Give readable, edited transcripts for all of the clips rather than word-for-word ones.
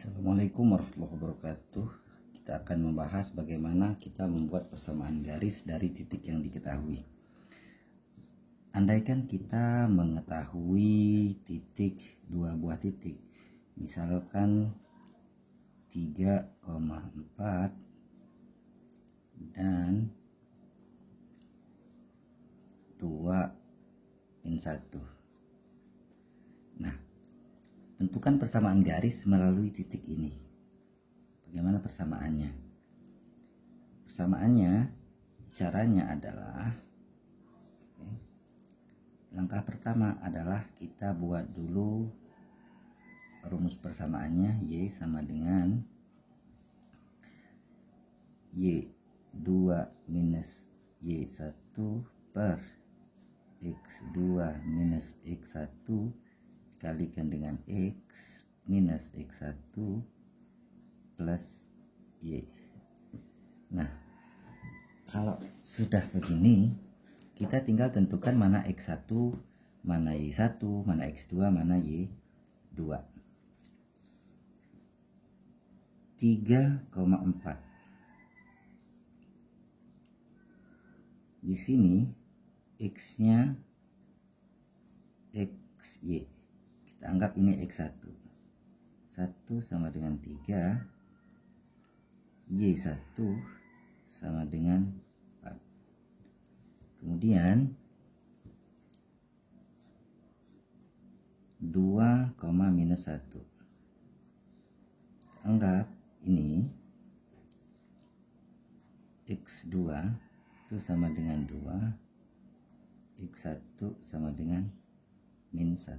Assalamualaikum warahmatullahi wabarakatuh. Kita akan membahas bagaimana kita membuat persamaan garis dari titik yang diketahui. Andaikan kita mengetahui titik, dua buah titik, misalkan 3,4 dan 2,1. Nah, tentukan persamaan garis melalui titik ini. Bagaimana persamaannya? Persamaannya, caranya adalah langkah pertama adalah kita buat dulu rumus persamaannya. Y sama dengan Y2 minus Y1 per X2 minus X1 dikalikan dengan X minus X1 plus Y. Nah, kalau sudah begini, kita tinggal tentukan mana X1, mana Y1, mana X2, mana Y2. 3,4. Di sini X-nya XY. Kita anggap ini X1. 1 sama dengan 3. Y1 sama dengan 4. Kemudian 2, minus 1. Kita anggap ini X2 itu sama dengan 2. X1 sama dengan min 1.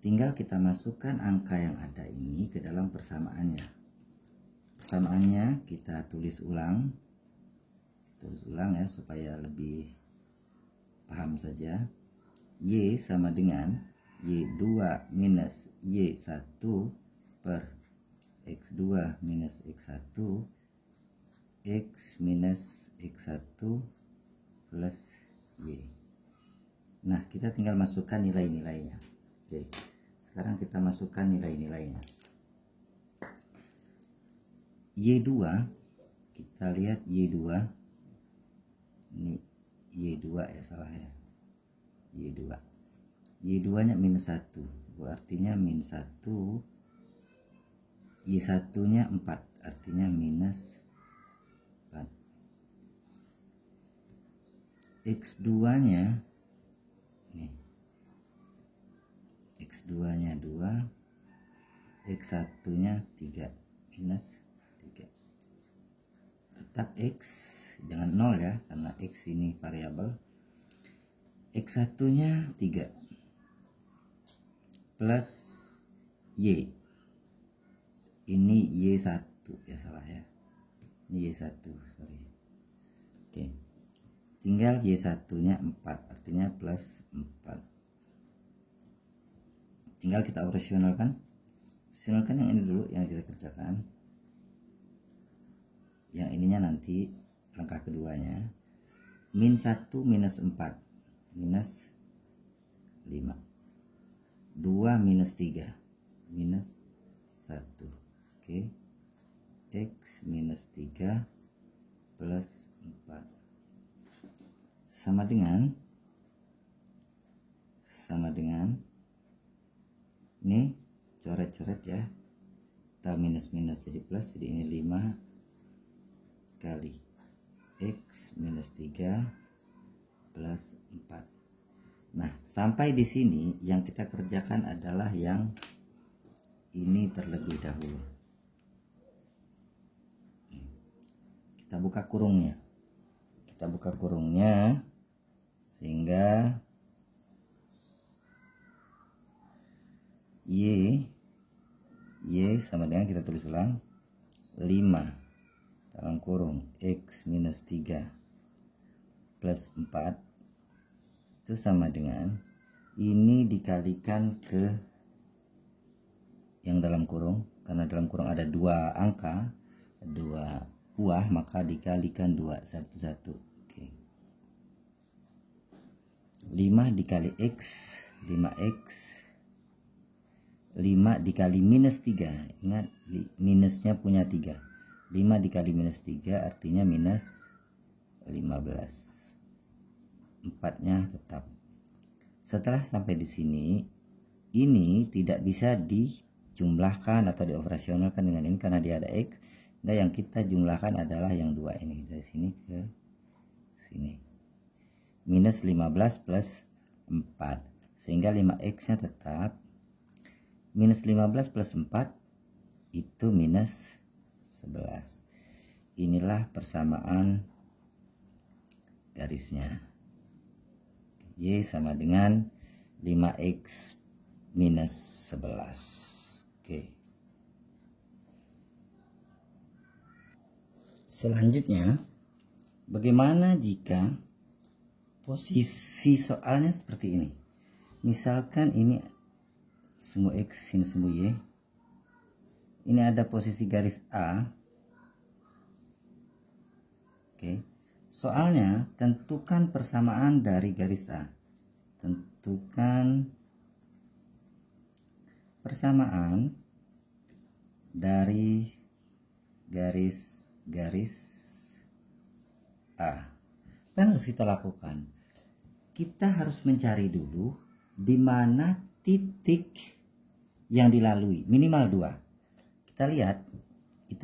Tinggal kita masukkan angka yang ada ini ke dalam persamaannya. Persamaannya kita tulis ulang. Ya supaya lebih paham saja. Y sama dengan Y2 minus Y1 per X2 minus X1 X minus X1 plus Y. Nah, kita tinggal masukkan nilai-nilainya. Oke, sekarang kita masukkan nilai-nilainya. Y2, kita lihat Y2. Ini Y2 ya, salah ya. Y2. Y2 nya minus 1. Artinya minus 1. Y1 nya 4. Artinya minus 4. X2 nya nih. X2 nya 2. X1 nya 3. Minus 3. Tetap X, jangan 0 ya, karena X ini variabel. X1 nya 3 plus Y. Ini Y1 ya, salah ya. Ini Y1, sorry. Oke. Tinggal Y1 nya 4, artinya plus 4. Tinggal kita operasionalkan. Operasionalkan yang ini dulu yang kita kerjakan. Yang ininya nanti langkah keduanya. Min 1 minus 4 minus 5. 2 minus 3 minus 1. Oke. X minus 3 plus 4 sama dengan ini coret-coret ya, kita minus jadi plus, jadi ini 5 kali X minus 3 plus 4. Nah, sampai di sini yang kita kerjakan adalah yang ini terlebih dahulu. Kita buka kurungnya sehingga Y sama dengan, kita tulis ulang, 5 dalam kurung X minus 3 plus 4 itu sama dengan ini dikalikan ke yang dalam kurung, karena dalam kurung ada 2 angka, 2 buah, maka dikalikan 2 satu-satu. Oke. 5 dikali X, 5X 5 dikali minus 3. Ingat minusnya punya 3. 5 dikali minus 3 artinya minus 15. 4-nya tetap. Setelah sampai di sini, ini tidak bisa dijumlahkan atau dioperasionalkan dengan ini karena dia ada X. Nah, yang kita jumlahkan adalah yang 2 ini. Dari sini ke sini. Minus 15 plus 4. Sehingga 5X-nya tetap. Minus 15 plus 4 itu minus 11. Inilah persamaan garisnya. Y sama dengan 5X minus 11. Oke. Selanjutnya, bagaimana jika posisi soalnya seperti ini? Misalkan ini sumbu X, ini sumbu Y. Ini ada posisi garis A. Oke. Soalnya tentukan persamaan dari garis A. Tentukan persamaan dari garis A. Apa yang harus kita lakukan? Kita harus mencari dulu di mana titik yang dilalui, minimal 2. Kita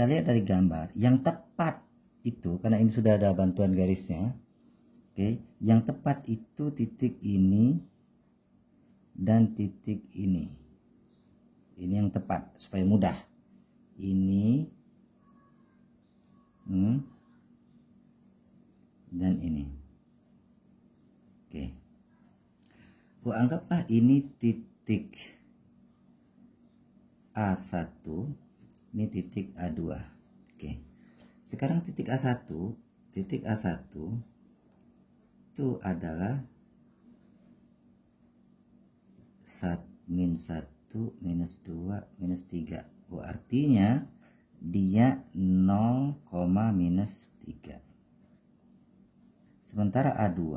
lihat dari gambar yang tepat itu, karena ini sudah ada bantuan garisnya. Oke, yang tepat itu titik ini dan titik ini. Ini yang tepat supaya mudah. Ini dan ini. Oke. Anggaplah ini titik A1, ini titik A2. Oke. Sekarang titik A1 itu adalah -1, -2, -3. Artinya dia 0, -3. Sementara A2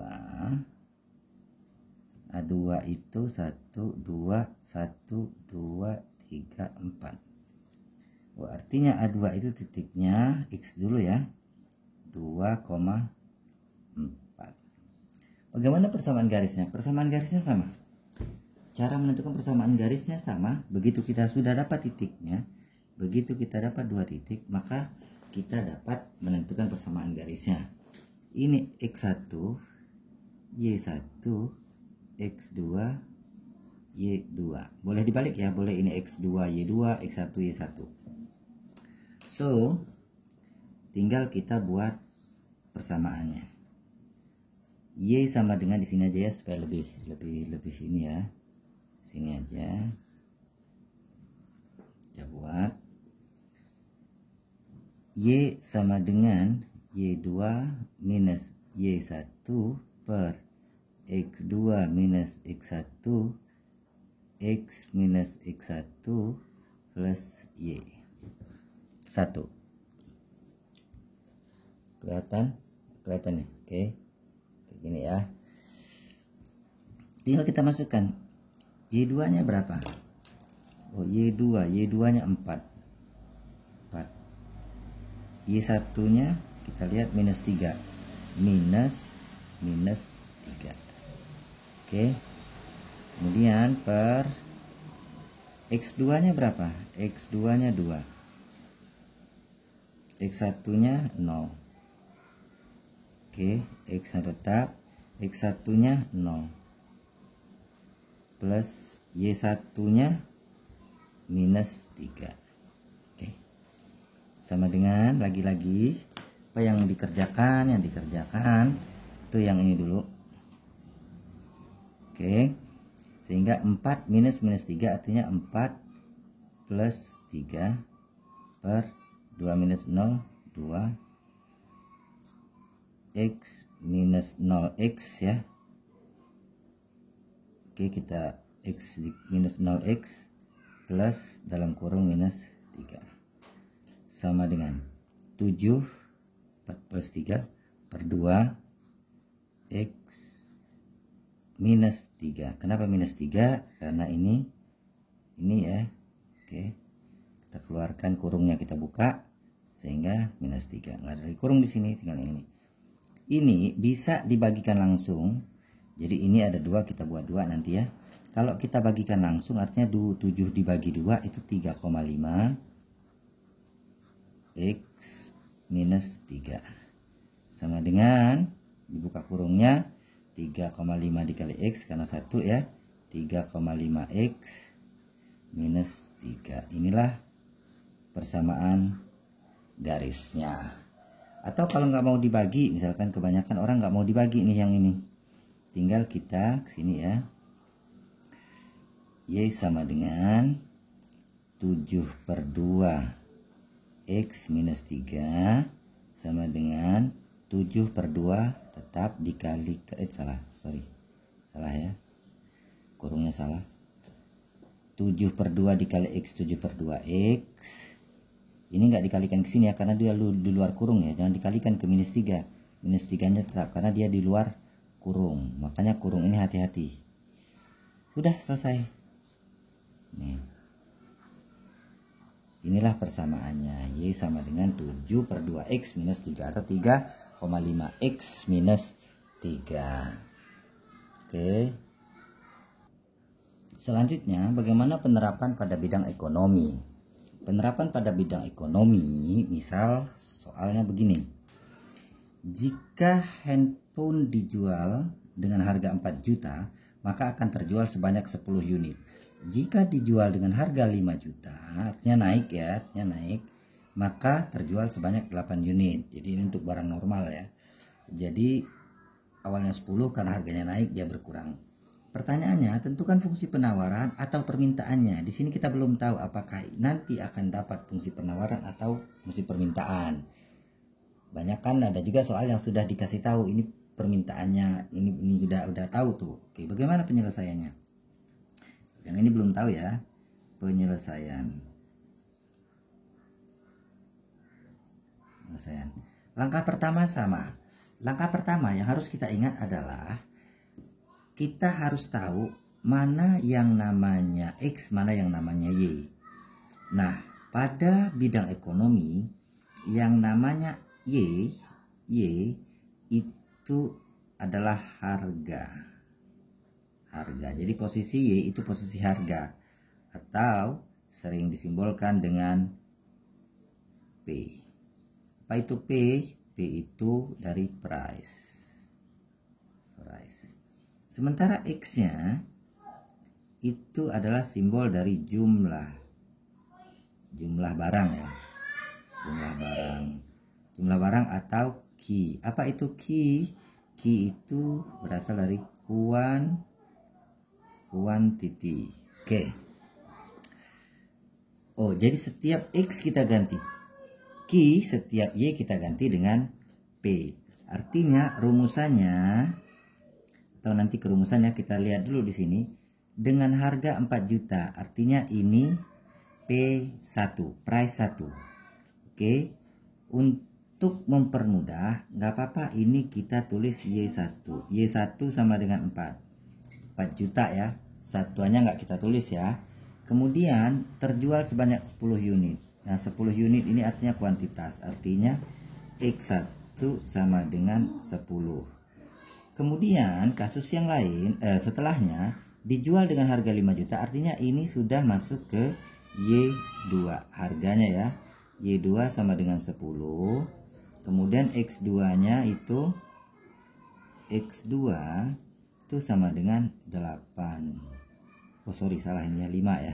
itu 1, 2, 1, 2, 3, 4. Artinya A2 itu titiknya X dulu ya, 2,4. Bagaimana persamaan garisnya? Persamaan garisnya sama. Cara menentukan persamaan garisnya sama. Begitu kita sudah dapat titiknya, begitu kita dapat 2 titik, maka kita dapat menentukan persamaan garisnya. Ini X1, Y1, X2, Y2. Boleh dibalik ya, boleh ini X2, Y2, X1, Y1. So, tinggal kita buat persamaannya. Y sama dengan di sini aja ya, supaya lebih ini ya. Sini aja. Kita buat Y sama dengan Y2 minus Y1 per X2 minus X1 X minus X1 plus Y 1. Kelihatan ya? Oke. Kayak gini ya. Tinggal kita masukkan Y2 nya berapa? Y2 nya 4. Y1 nya kita lihat minus 3. Minus 3. Oke. Kemudian per X2 nya berapa? X2 nya 2. X1 nya 0. Oke, X nya tetap. X1 nya 0. Plus Y1 nya minus 3. Oke. Sama dengan lagi-lagi apa yang dikerjakan? Yang dikerjakan itu yang ini dulu. Oke. Sehingga 4 minus 3 artinya 4 plus 3 per 2 minus 0, 2 X minus 0X ya. Oke, kita X minus 0X plus dalam kurung minus 3 sama dengan 7 plus 3 per 2 X minus 3. Kenapa minus 3? Karena ini ini ya. Oke, kita keluarkan kurungnya, kita buka sehingga minus 3. Nggak ada lagi kurung di sini, tinggal yang ini. Ini bisa dibagikan langsung. Jadi ini ada 2, kita buat 2 nanti ya. Kalau kita bagikan langsung artinya 7 dibagi 2 itu 3,5 X minus 3. Sama dengan dibuka kurungnya 3,5 dikali X karena 1 ya. 3,5 X minus 3. Inilah persamaan garisnya. Atau kalau nggak mau dibagi, misalkan kebanyakan orang nggak mau dibagi nih yang ini, tinggal kita kesini ya. Y sama dengan 7/2 X minus 3 sama dengan 7/2 tetap dikali ke salah ya, kurungnya salah. 7/2 dikali X, 7/2 X. Ini nggak dikalikan ke sini ya, karena dia di luar kurung ya. Jangan dikalikan ke minus 3. Minus 3-nya tetap, karena dia di luar kurung. Makanya kurung ini hati-hati. Sudah selesai. Nih. Inilah persamaannya. Y sama dengan 7/2 X minus 3 atau 3,5 X minus 3. Oke. Selanjutnya, bagaimana penerapan pada bidang ekonomi? Penerapan pada bidang ekonomi, misal soalnya begini. Jika handphone dijual dengan harga 4 juta, maka akan terjual sebanyak 10 unit. Jika dijual dengan harga 5 juta, artinya naik ya, maka terjual sebanyak 8 unit. Jadi ini untuk barang normal ya. Jadi awalnya 10, karena harganya naik dia berkurang. Pertanyaannya, tentukan fungsi penawaran atau permintaannya. Di sini kita belum tahu apakah nanti akan dapat fungsi penawaran atau fungsi permintaan. Banyak kan ada juga soal yang sudah dikasih tahu ini permintaannya, ini udah tahu tuh. Oke, bagaimana penyelesaiannya? Yang ini belum tahu ya. Penyelesaian. Langkah pertama sama. Langkah pertama yang harus kita ingat adalah kita harus tahu mana yang namanya X, mana yang namanya Y. Nah, pada bidang ekonomi yang namanya Y itu adalah harga. Jadi posisi Y itu posisi harga atau sering disimbolkan dengan P. Apa itu P? P itu dari price. Sementara X-nya itu adalah simbol dari jumlah barang ya. Jumlah barang atau Q. Apa itu Q? Q itu berasal dari quantity. Oke. Oh, jadi setiap X kita ganti Q, setiap Y kita ganti dengan P. Artinya rumusannya, atau nanti kerumusannya kita lihat dulu di sini. Dengan harga 4 juta, artinya ini P1, price 1. Oke. Untuk mempermudah, nggak apa-apa ini kita tulis Y1. Y1 sama dengan 4 juta ya. Satuannya nggak kita tulis ya. Kemudian terjual sebanyak 10 unit. Nah, 10 unit ini artinya kuantitas. Artinya X1 sama dengan 10. Kemudian kasus yang lain setelahnya dijual dengan harga 5 juta, artinya ini sudah masuk ke Y2 harganya ya. Y2 sama dengan 10. Kemudian X2 nya itu sama dengan 8. Oh sorry, salah, ini ya 5 ya,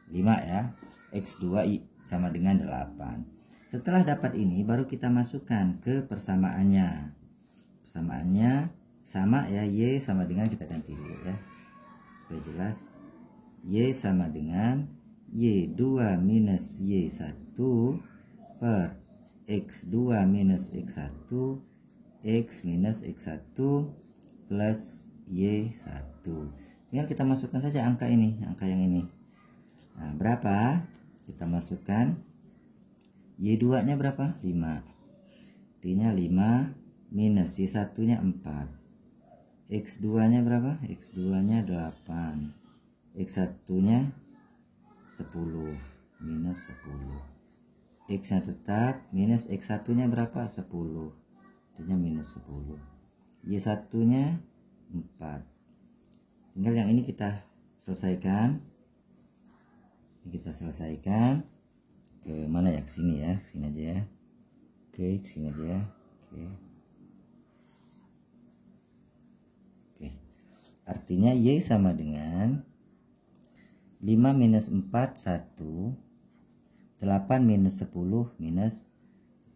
5 ya. X2 sama dengan 8. Setelah dapat ini baru kita masukkan ke persamaannya. Persamaannya sama ya, Y sama dengan, kita ganti dulu ya supaya jelas. Y sama dengan Y2 minus Y1 per X2 minus X1 X minus X1 plus Y1. Tinggal kita masukkan saja angka ini, angka yang ini. Nah, berapa? Kita masukkan Y2 nya berapa? 5. Artinya 5 minus Y1 nya 4. X2 nya berapa? X2 nya 8. X1 nya 10 minus 10, X nya tetap minus X1 nya berapa? 10, artinya minus 10. Y1 nya 4. Tinggal yang ini kita selesaikan. Kita selesaikan ke mana ya? Ke sini ya, ke sini aja ya. Oke, ke sini aja ya. Oke. Artinya Y sama dengan 5 minus 4 1, 8 minus 10 minus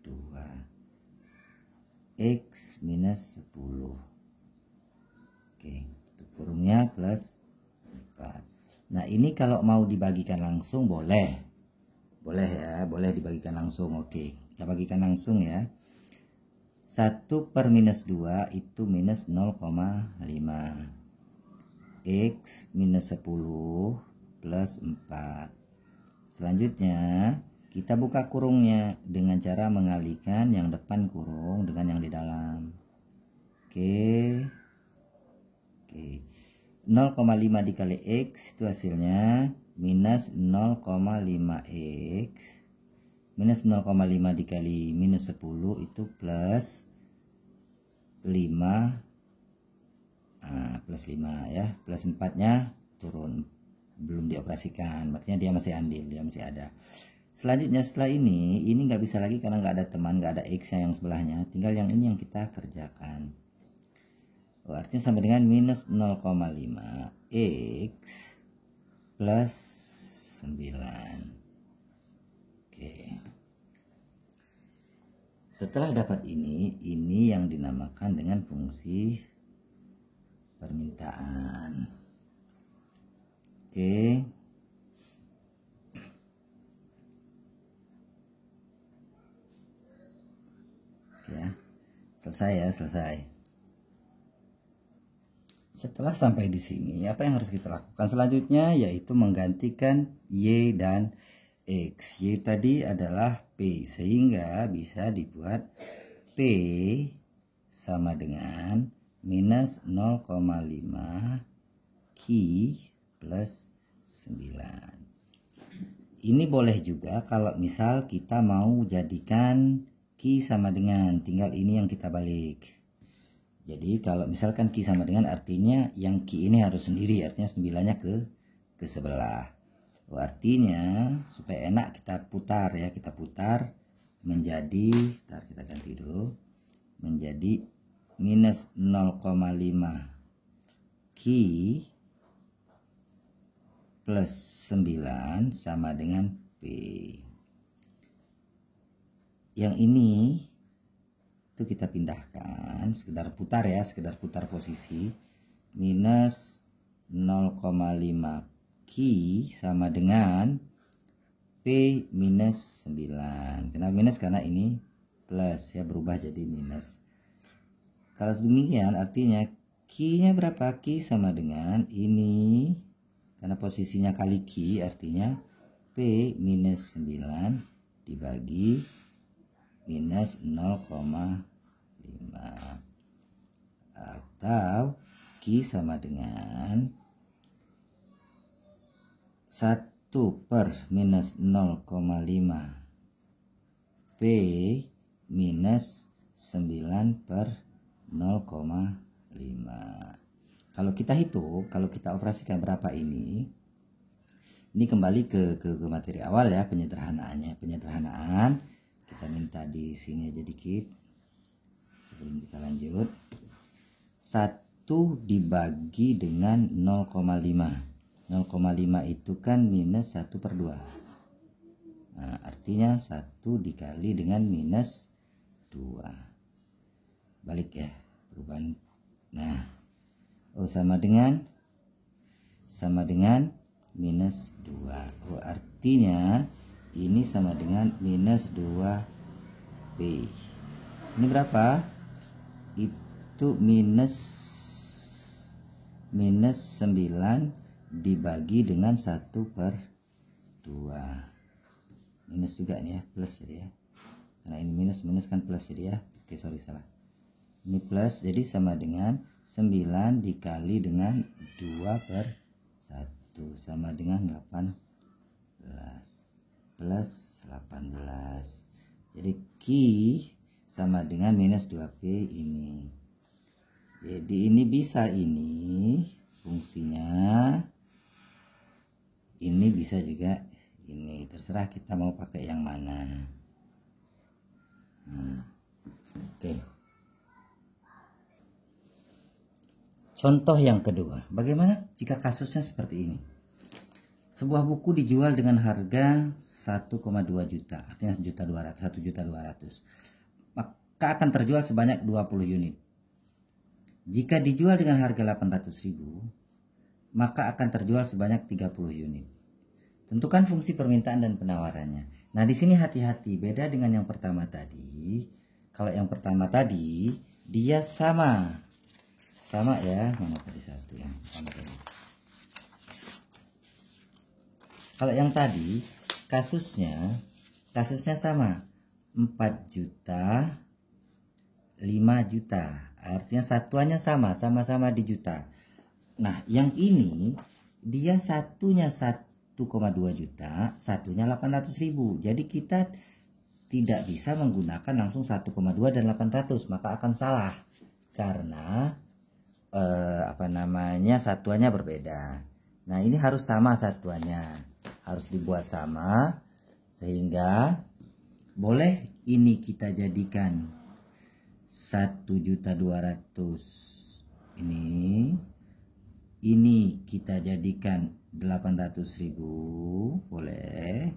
2, X minus 10. Oke, tutup kurungnya plus 4. Nah ini kalau mau dibagikan langsung boleh ya, boleh dibagikan langsung. Oke, kita bagikan langsung ya. 1 per minus 2 itu minus 0,5, X minus 10 plus 4. Selanjutnya kita buka kurungnya dengan cara mengalihkan yang depan kurung dengan yang di dalam. Oke. 0,5 dikali X itu hasilnya minus 0,5X. Minus 0,5 dikali minus 10 itu plus 5. Plus 5 ya. Plus 4 nya turun. Belum dioperasikan. Artinya dia masih andil. Dia masih ada. Selanjutnya setelah ini nggak bisa lagi karena nggak ada teman. Nggak ada X yang sebelahnya. Tinggal yang ini yang kita kerjakan. Artinya sama dengan minus 0,5 X plus 9. Oke. Setelah dapat ini yang dinamakan dengan fungsi permintaan. Oke. Ya. Selesai ya, selesai. Setelah sampai di sini, apa yang harus kita lakukan selanjutnya yaitu menggantikan Y dan X. Y tadi adalah P, sehingga bisa dibuat P sama dengan minus 0,5 Q plus 9. Ini boleh juga kalau misal kita mau jadikan Q sama dengan, tinggal ini yang kita balik. Jadi kalau misalkan Q sama dengan artinya yang Q ini harus sendiri, artinya 9-nya ke sebelah. Artinya supaya enak kita putar ya, kita putar menjadi, kita ganti dulu, menjadi minus 0,5 Q plus 9 sama dengan P. Yang ini itu kita pindahkan, sekedar putar ya, sekedar putar posisi. Minus 0,5 Q sama dengan P minus 9. Kenapa minus? Karena ini plus ya, berubah jadi minus. Kalau demikian artinya Q nya berapa? Q sama dengan ini, karena posisinya kali Q, artinya P minus 9 dibagi minus 0,5, atau Q sama dengan 1 per minus 0,5 P minus 9 per 0,5. Kalau kita hitung, kalau kita operasikan berapa ini kembali ke materi awal ya, penyederhanaannya. Penyederhanaan kita minta di sini aja dikit sebelum kita lanjut. 1 dibagi dengan 0,5. 0,5 itu kan minus 1 per 2. Nah, artinya 1 dikali dengan minus 2. Balik ya, perubahan. Nah, sama dengan minus 2. Artinya ini sama dengan minus 2B. Ini berapa? Itu minus 9 dibagi dengan 1 per 2. Minus juga nih ya, plus jadi ya. Karena ini minus kan plus jadi ya. Oke, sorry salah. Ini plus, jadi sama dengan 9 dikali dengan 2 per 1. sama dengan 18 plus 18. Jadi Q sama dengan minus 2P ini. Jadi ini bisa ini fungsinya, ini bisa juga ini, terserah kita mau pakai yang mana. Oke. Contoh yang kedua, bagaimana jika kasusnya seperti ini? Sebuah buku dijual dengan harga 1,2 juta, artinya 1.200.000, maka akan terjual sebanyak 20 unit. Jika dijual dengan harga 800.000, maka akan terjual sebanyak 30 unit. Tentukan fungsi permintaan dan penawarannya. Nah, di sini hati-hati, beda dengan yang pertama tadi. Kalau yang pertama tadi dia sama ya, mana tadi satu yang sama tadi. Kalau yang tadi kasusnya sama 4 juta 5 juta, artinya satuannya sama-sama di juta. Nah, yang ini dia satunya 1,2 juta, satunya 800.000. Jadi kita tidak bisa menggunakan langsung 1,2 dan 800, maka akan salah karena satuannya berbeda. Nah, ini harus sama satuannya, harus dibuat sama, sehingga boleh ini kita jadikan 1.200.000 ini kita jadikan 800.000, boleh,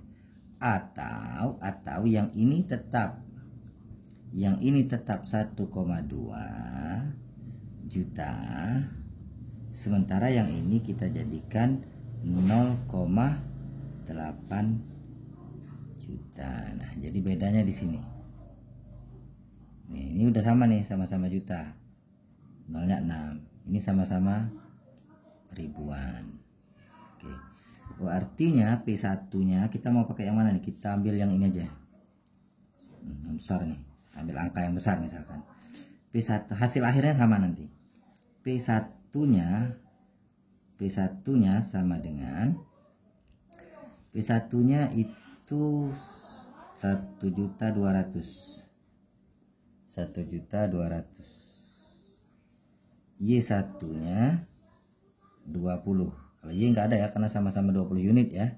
atau yang ini tetap 1,2 juta, sementara yang ini kita jadikan 0,8 juta. Nah, jadi bedanya di sini. Nih, ini udah sama nih, sama-sama juta. Nolnya 6. Ini sama-sama ribuan. Oke. Oh, artinya P1-nya kita mau pakai yang mana nih? Kita ambil yang ini aja. Yang besar nih. Ambil angka yang besar misalkan. P1 hasil akhirnya sama nanti. P1-nya sama dengan P1-nya itu 1.200.000. 1.200.000. Y1-nya 20. Kalau Y nggak ada ya, karena sama-sama 20 unit ya.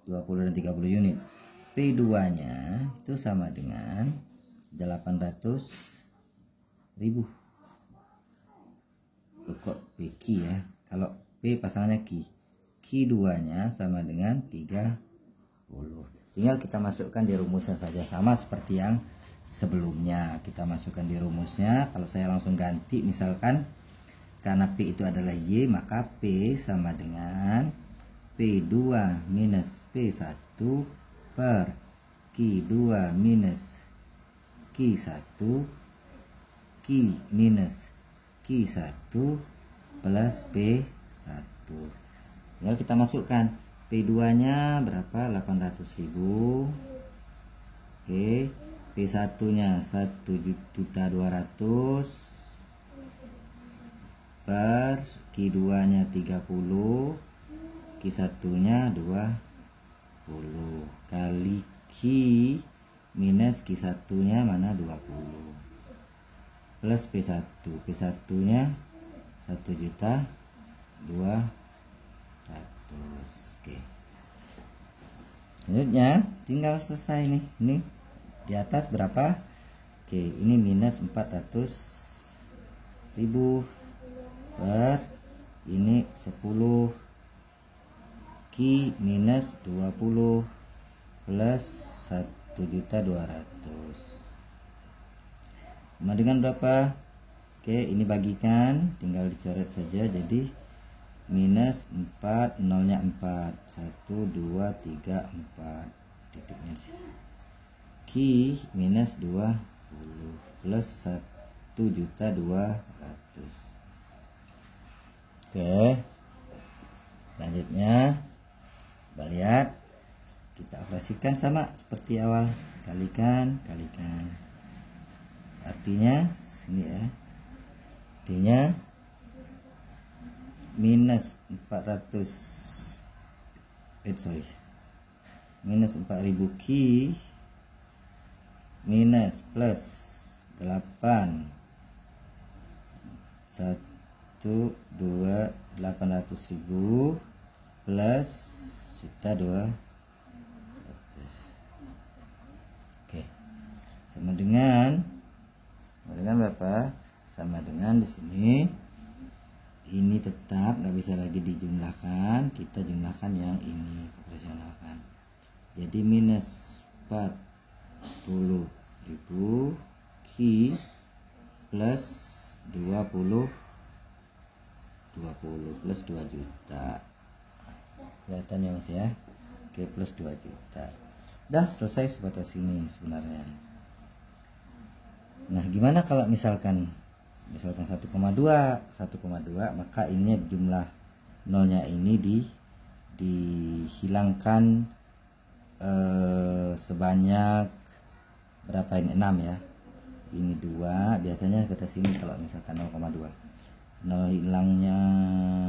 20 dan 30 unit. P2-nya itu sama dengan 800.000. Kok PQ ya? Kalau P pasangannya Q. Q2-nya sama dengan 30. Tinggal kita masukkan di rumusnya saja, sama seperti yang sebelumnya. Kita masukkan di rumusnya. Kalau saya langsung ganti, misalkan karena P itu adalah Y, maka P sama dengan P2 minus P1 per Q2 minus Q1 Q minus Q1 plus P1. Tinggal kita masukkan P2-nya berapa? 800.000. Oke, P1-nya 1.200.000 per Q2-nya 30, Q1-nya 20 kali Q minus Q1-nya mana? 20 plus P1. P1-nya 1.200.000. Oke. Selanjutnya tinggal selesai nih. Ini di atas berapa? Oke, ini minus 400.000 per ini 10 Q minus 20 plus 1.200.000 sama dengan berapa? Oke, ini bagikan, tinggal dicoret saja, jadi minus 4, nolnya 4, 1, 2, 3, 4 titiknya Q minus 20 plus 1.200.000. Oke, selanjutnya kita lihat, kita operasikan sama seperti awal, kalikan, artinya sini ya, artinya minus 400 minus 4000 Ki minus plus 8 800.000 plus juta 200. Oke, sama dengan berapa? Sama dengan di sini ini tetap nggak bisa lagi dijumlahkan, kita jumlahkan yang ini, proporsionalkan. Jadi minus 40.000 Ki plus 20 plus 2 juta. Kelihatan ya Mas ya. Oke, plus 2 juta. Dah selesai sebatas ini sebenarnya. Nah, gimana kalau misalkan 1,2, maka ininya jumlah nolnya ini dihilangkan sebanyak berapa ini? 6 ya. Ini 2, biasanya kita sini kalau misalkan 0,2. Nol hilangnya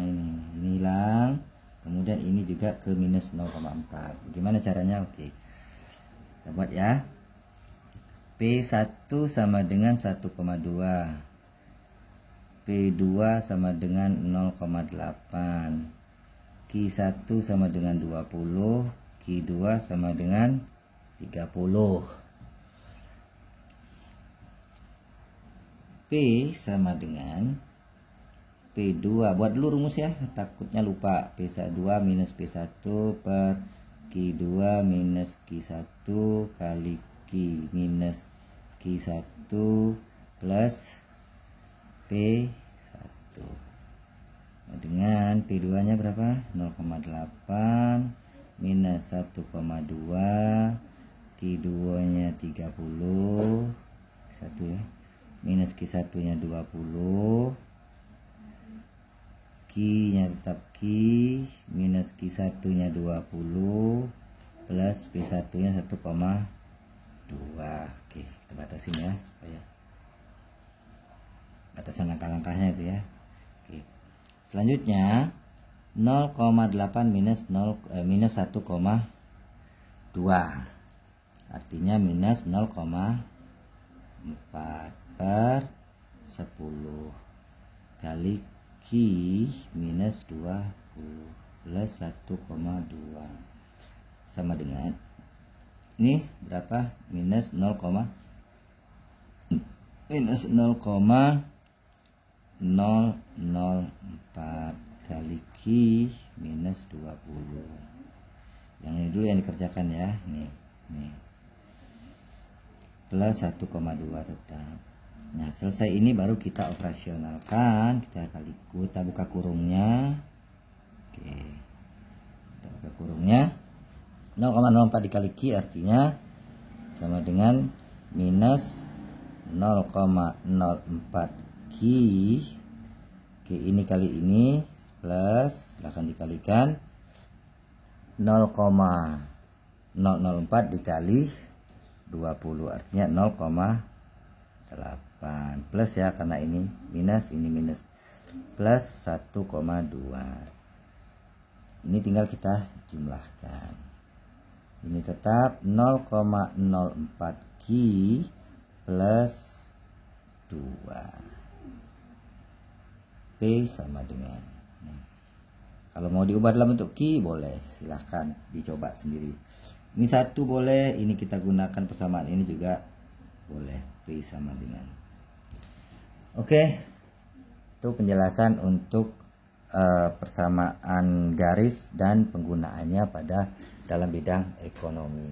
ini hilang. Kemudian ini juga ke minus 0,4. Gimana caranya? Oke. Kita buat ya. P1 sama dengan 1,2. P2 sama dengan 0,8. Q1 sama dengan 20. Q2 sama dengan 30. P sama dengan P2, buat dulu rumus ya, takutnya lupa. P2 minus P1 per Q2 minus Q1 kali Q minus Q1 plus P1 dengan P2 nya berapa? 0,8 minus 1,2, Q2 nya 30, 1 ya, minus Q1 nya 20, Q nya tetap Q minus Q1 nya 20 plus P1 nya 1,2. Oke, kita batasin ya supaya batasan langkah-langkahnya itu ya. Oke. Selanjutnya 0,8 minus 1,2 artinya minus 0,4 per 10 kali Q minus 20 plus 1,2 sama dengan ini berapa? Minus 0,04 kali Q minus 20. Yang ini dulu yang dikerjakan ya. Nih plus 1,2 tetap. Nah, selesai ini baru kita operasionalkan. Kita buka kurungnya. Oke. Kita buka kurungnya. 0,04 dikali Q artinya sama dengan minus 0,04 Q. Oke, ini kali ini plus, silahkan dikalikan 0,004 dikali 20 artinya 0,8 plus ya, karena ini minus plus 1,2. Ini tinggal kita jumlahkan. Ini tetap 0,04 Q plus 2 P sama dengan kalau mau diubah dalam bentuk Q boleh, silahkan dicoba sendiri. Ini 1 boleh, ini kita gunakan persamaan ini juga boleh, P sama dengan. Oke, itu penjelasan untuk persamaan garis dan penggunaannya pada dalam bidang ekonomi.